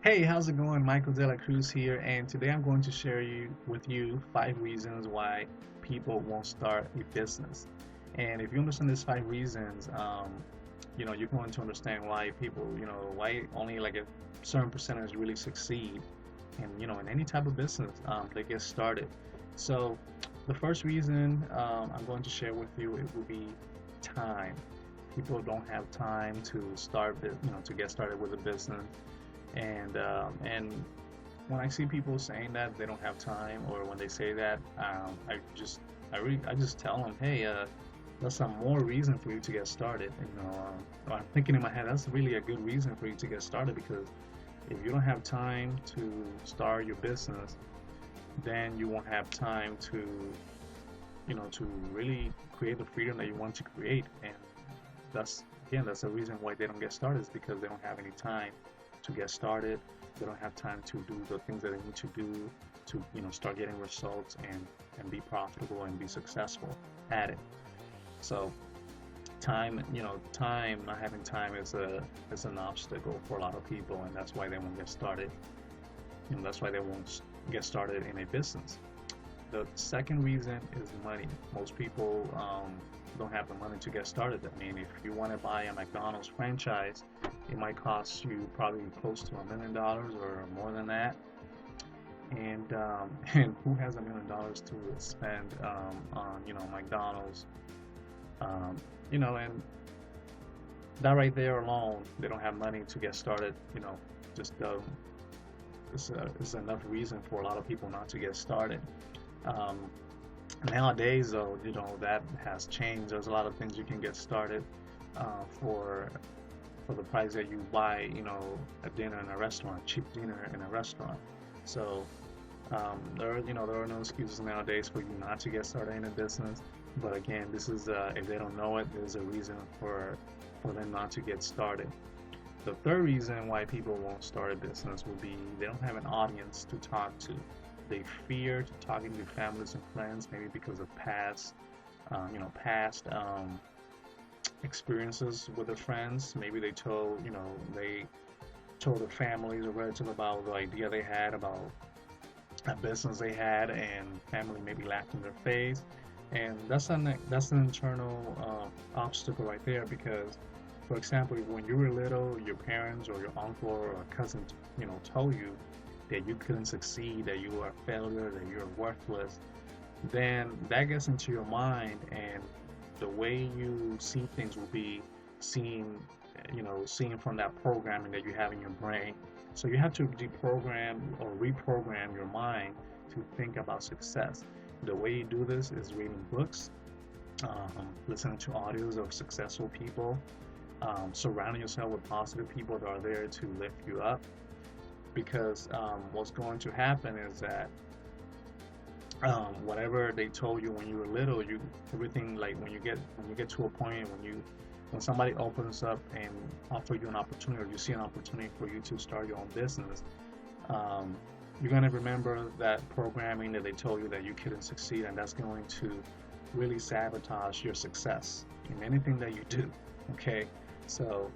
Hey, how's it going? Michael De La Cruz here, and today I'm going to share with you 5 reasons why people won't start a business. And if you understand these 5 reasons, you're going to understand why people, why only like a certain percentage really succeed, and in any type of business, they get started. So, the first reason I'm going to share with you it will be time. People don't have time to to get started with a business and when I see people saying that they don't have time, or when they say that, I just tell them, hey, that's some more reason for you to get started. I'm thinking in my head, that's really a good reason for you to get started, because if you don't have time to start your business, then you won't have time to really create the freedom that you want to create. And that's the reason why they don't get started, is because they don't have any time to get started. They don't have time to do the things that they need to do to start getting results and be profitable and be successful at it. So not having time is an obstacle for a lot of people, and that's why they won't get started. That's why they won't get started in a business. The second reason is money. Most people don't have the money to get started. I mean, if you want to buy a McDonald's franchise, it might cost you probably close to $1 million or more than that. And and who has $1 million to spend on McDonald's? And that right there alone, they don't have money to get started. Just it's enough reason for a lot of people not to get started. Um, Nowadays, though, that has changed. There's a lot of things you can get started for the price that you buy, a dinner in a restaurant, cheap dinner in a restaurant. So there are no excuses nowadays for you not to get started in a business. But again, this is if they don't know it, there's a reason for them not to get started. The third reason why people won't start a business would be they don't have an audience to talk to. They fear to talking to families and friends, maybe because of past experiences with their friends. Maybe they told their families or relatives about the idea they had about a business they had, and family maybe laughed in their face. And that's an internal obstacle right there, because, for example, when you were little, your parents or your uncle or a cousin, told you that you couldn't succeed, that you were a failure, that you're worthless, then that gets into your mind, and the way you see things will be seeing, seeing from that programming that you have in your brain. So you have to deprogram or reprogram your mind to think about success. The way you do this is reading books, listening to audios of successful people, surrounding yourself with positive people that are there to lift you up. Because what's going to happen is that whatever they told you when you were little, everything, like when you get to a point when somebody opens up and offer you an opportunity, or you see an opportunity for you to start your own business, um, you're going to remember that programming that they told you that you couldn't succeed, and that's going to really sabotage your success in anything that you do. Okay, so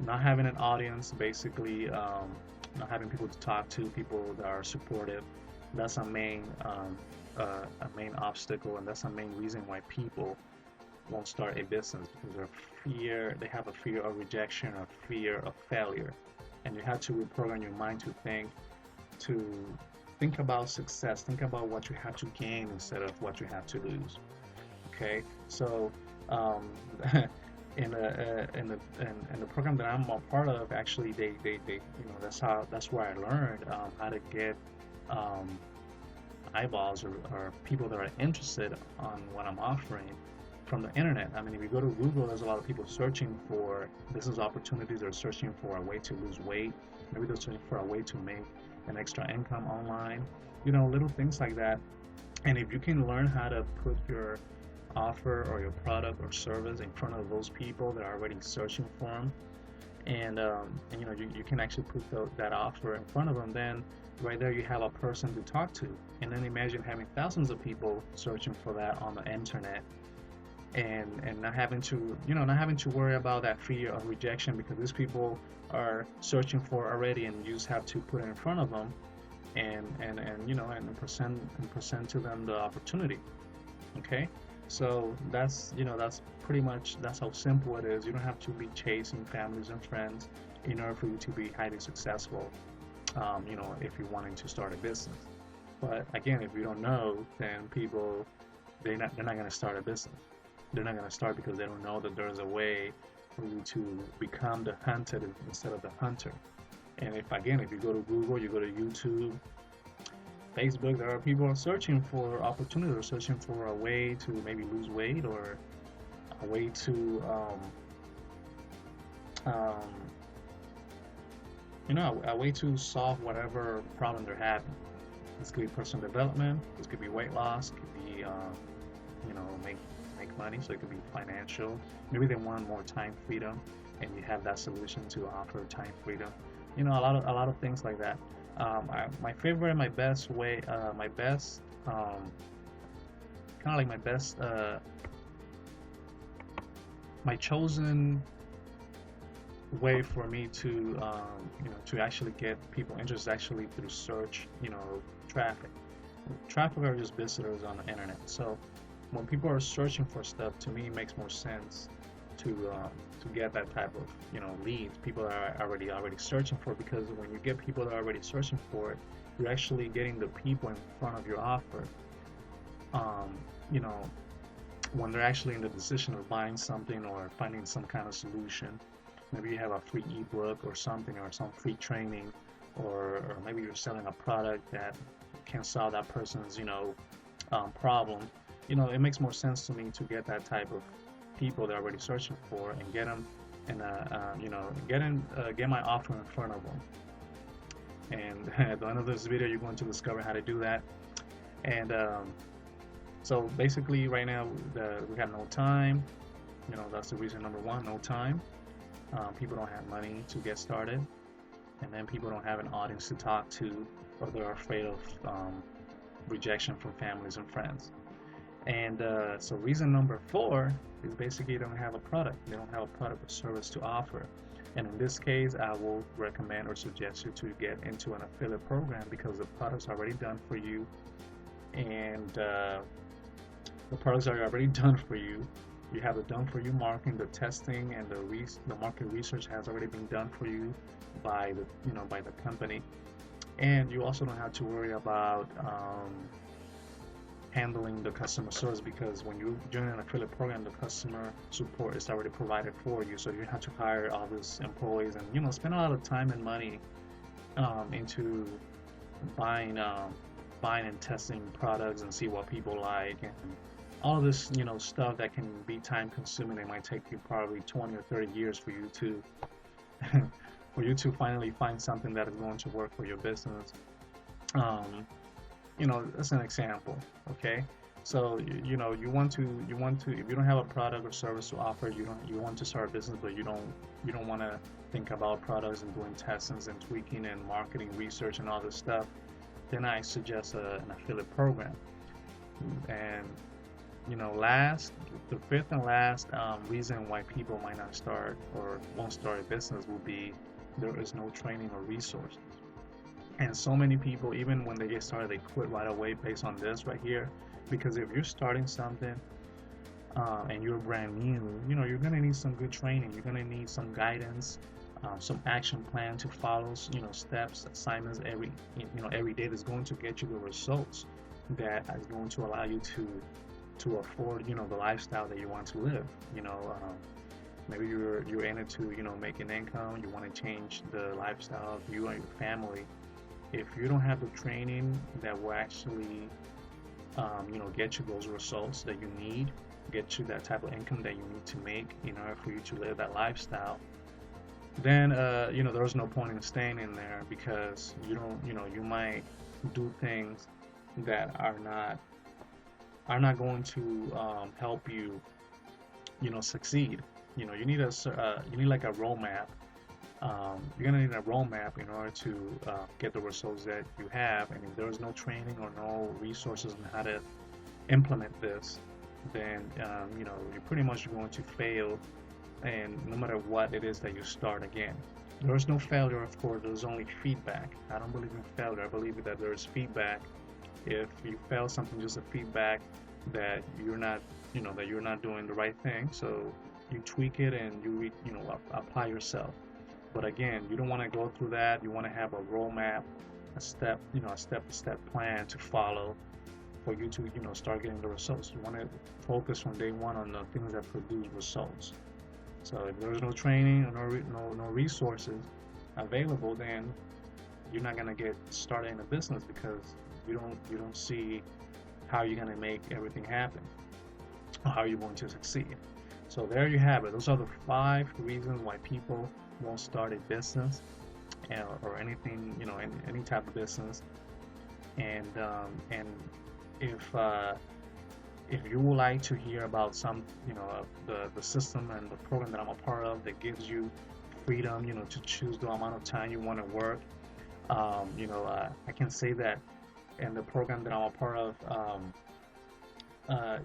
not having an audience, basically, not having people to talk to, people that are supportive, that's a main obstacle, and that's a main reason why people won't start a business, because they have a fear of rejection or fear of failure. And you have to reprogram your mind to think about success, think about what you have to gain instead of what you have to lose. Okay, so um, in the program that I'm a part of, actually, they that's where I learned how to get um, eyeballs, or people that are interested on what I'm offering from the internet. I mean, if you go to Google, there's a lot of people searching for business opportunities. They're searching for a way to lose weight. Maybe they're searching for a way to make an extra income online. Little things like that. And if you can learn how to put your offer or your product or service in front of those people that are already searching for them, and you can actually put that offer in front of them, then right there you have a person to talk to. And then imagine having thousands of people searching for that on the internet. and not having to, not having to worry about that fear of rejection, because these people are searching for already, and you just have to put it in front of them, and present to them the opportunity. Okay, so that's pretty much, that's how simple it is. You don't have to be chasing families and friends in order for you to be highly successful, if you're wanting to start a business. But again, if you don't know, then people, they're not going to start a business. They're not going to start because they don't know that there's a way for you to become the hunted instead of the hunter. And if you go to Google, you go to YouTube, Facebook, there are people searching for opportunity, or searching for a way to maybe lose weight, or a way to um, a way to solve whatever problem they're having. This could be personal development, this could be weight loss, it could be make money, so it could be financial. Maybe they want more time freedom, and you have that solution to offer time freedom. A lot of things like that. My favorite, my best way, my best kind of like my best, my chosen way for me to to actually get people interested, actually through search, traffic. Traffic are just visitors on the internet. So when people are searching for stuff, to me it makes more sense to get that type of leads. People are already searching for it, because when you get people that are already searching for it, you're actually getting the people in front of your offer. Um, you know, when they're actually in the decision of buying something or finding some kind of solution. Maybe you have a free ebook or something, or some free training, or maybe you're selling a product that can solve that person's problem. It makes more sense to me to get that type of people they're already searching for, and get them, and get my offer in front of them. And at the end of this video, you're going to discover how to do that. And so basically, right now we have no time. That's the reason number one: no time. People don't have money to get started, and then people don't have an audience to talk to, or they're afraid of rejection from families and friends. And so reason number four is basically they don't have a product. They don't have a product or service to offer. And in this case, I will recommend or suggest you to get into an affiliate program, because the products are already done for you, and the products are already done for you. You have the done for you marketing, the testing, and the market research has already been done for you by the company. And you also don't have to worry about handling the customer service, because when you join an affiliate program, the customer support is already provided for you, so you don't have to hire all these employees and spend a lot of time and money into buying and testing products and see what people like, and all of this stuff that can be time consuming. It might take you probably 20 or 30 years for you to finally find something that is going to work for your business. That's an example. Okay, so you want to, if you don't have a product or service to offer, you want to start a business, but you don't want to think about products and doing testings and tweaking and marketing research and all this stuff, then I suggest an affiliate program. And the fifth and last reason why people might not start or won't start a business will be there is no training or resources. And so many people, even when they get started, they quit right away based on this right here. Because if you're starting something and you're brand new, you're gonna need some good training. You're gonna need some guidance, some action plan to follow. Steps, assignments every day that's going to get you the results that is going to allow you to afford the lifestyle that you want to live. Maybe you're in it to make an income. You want to change the lifestyle of you and your family. If you don't have the training that will actually get you those results that you need, get you that type of income that you need to make in order for you to live that lifestyle, then there's no point in staying in there, because you might do things that are not going to help you succeed. You need like a roadmap. You're gonna need a roadmap in order to get the results that you have. And if there is no training or no resources on how to implement this, then you're pretty much going to fail. And no matter what it is that you start again, there is no failure. Of course, there's only feedback. I don't believe in failure. I believe that there's feedback. If you fail something, just a feedback that you're not, that you're not doing the right thing. So you tweak it and apply yourself. But again, you don't want to go through that. You want to have a roadmap, a step-to-step plan to follow for you to, start getting the results. You want to focus from day one on the things that produce results. So if there's no training or no resources available, then you're not gonna get started in a business because you don't see how you're gonna make everything happen or how you're going to succeed. So there you have it. Those are the 5 reasons why people won't start a business or anything, any type of business. And if you would like to hear about some, the system and the program that I'm a part of that gives you freedom, to choose the amount of time you want to work, I can say that in the program that I'm a part of,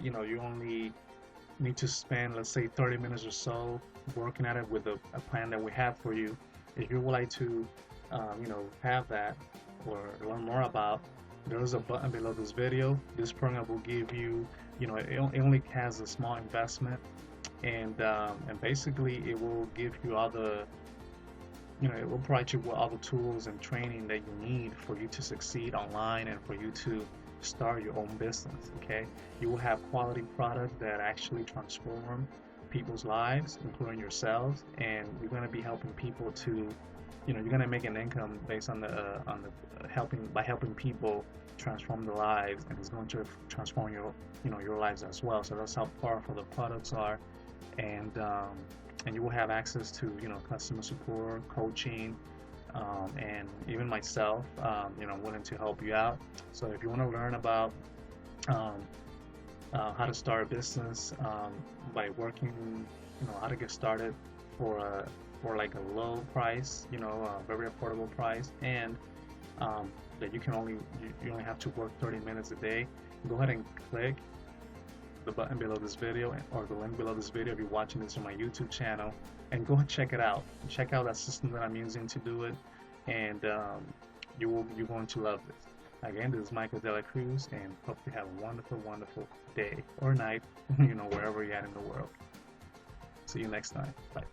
you only need to spend, let's say, 30 minutes or so working at it with a plan that we have for you. If you would like to, have that or learn more about, there is a button below this video. This program will give you, it only has a small investment, and basically it will give you all the, it will provide you with all the tools and training that you need for you to succeed online and for you to start your own business. Okay, you will have quality products that actually transform people's lives, including yourselves, and you're going to be helping people to, you're going to make an income based on the helping people transform their lives, and it's going to transform your lives as well. So that's how powerful the products are, and you will have access to customer support, coaching, and even myself, willing to help you out. So if you want to learn about how to start a business by working, how to get started for like a low price, a very affordable price, and that you only have to work 30 minutes a day, go ahead and click the button below this video or the link below this video if you're watching this on my YouTube channel, and go and check it out. Check out that system that I'm using to do it, and you're going to love this. Again, this is Michael De La Cruz, and hope you have a wonderful, wonderful day or night, wherever you're at in the world. See you next time. Bye.